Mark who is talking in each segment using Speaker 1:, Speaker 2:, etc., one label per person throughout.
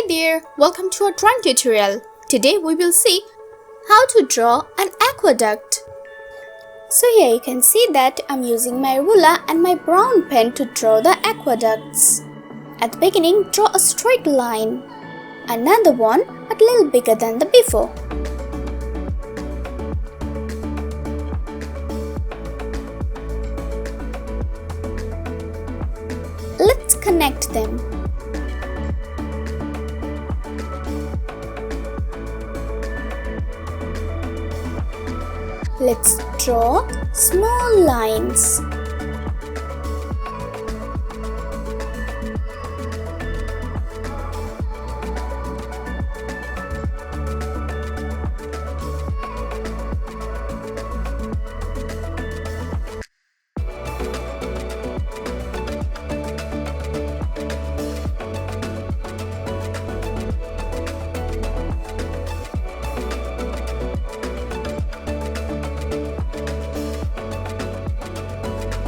Speaker 1: Hi there, welcome to our drawing tutorial. Today we will see how to draw an aqueduct. So here you can see that I'm using my ruler and my brown pen to draw the aqueducts. At the beginning, draw a straight line. Another one a little bigger than the before. Let's connect them. Let's draw small lines.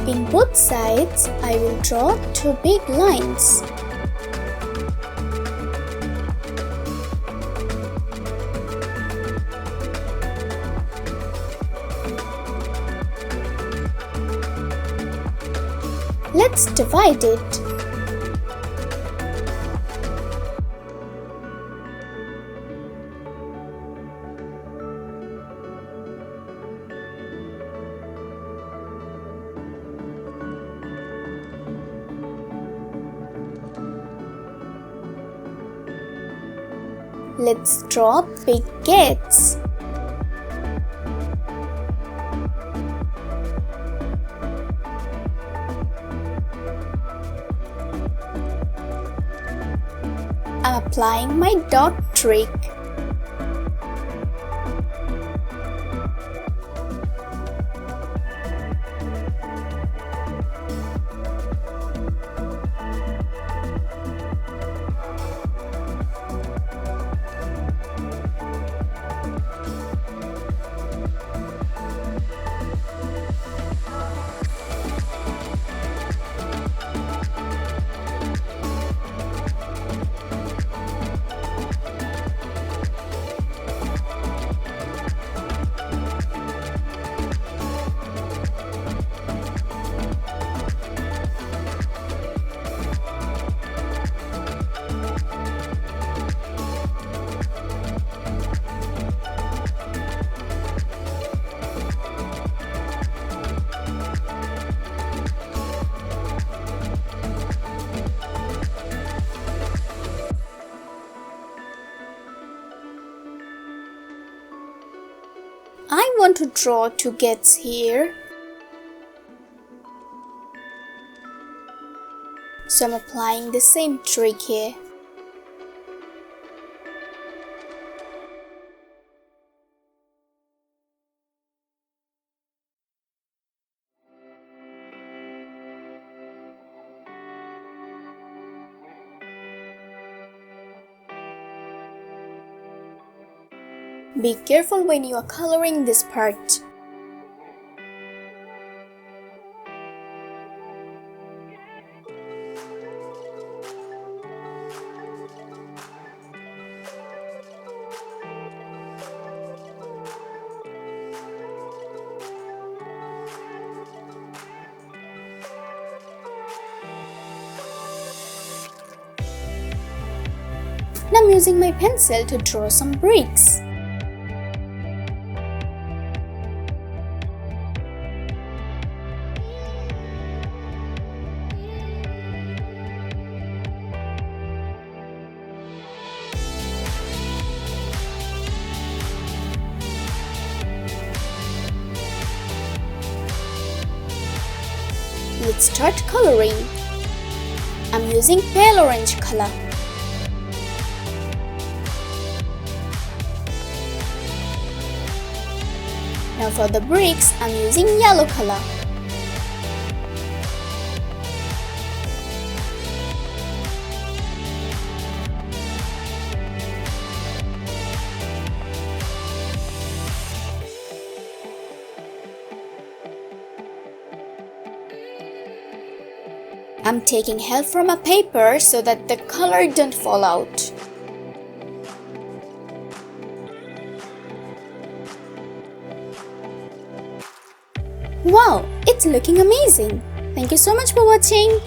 Speaker 1: In both sides, I will draw two big lines. Let's divide it. Let's draw big gates. I'm applying my dot trick. I want to draw two gates here. So I'm applying the same trick here. Be careful when you are coloring this part. Now I'm using my pencil to draw some bricks. Let's start coloring. I'm using pale orange color. Now for the bricks, I'm using yellow color. I'm taking help from a paper so that the color don't fall out. Wow, it's looking amazing. Thank you so much for watching.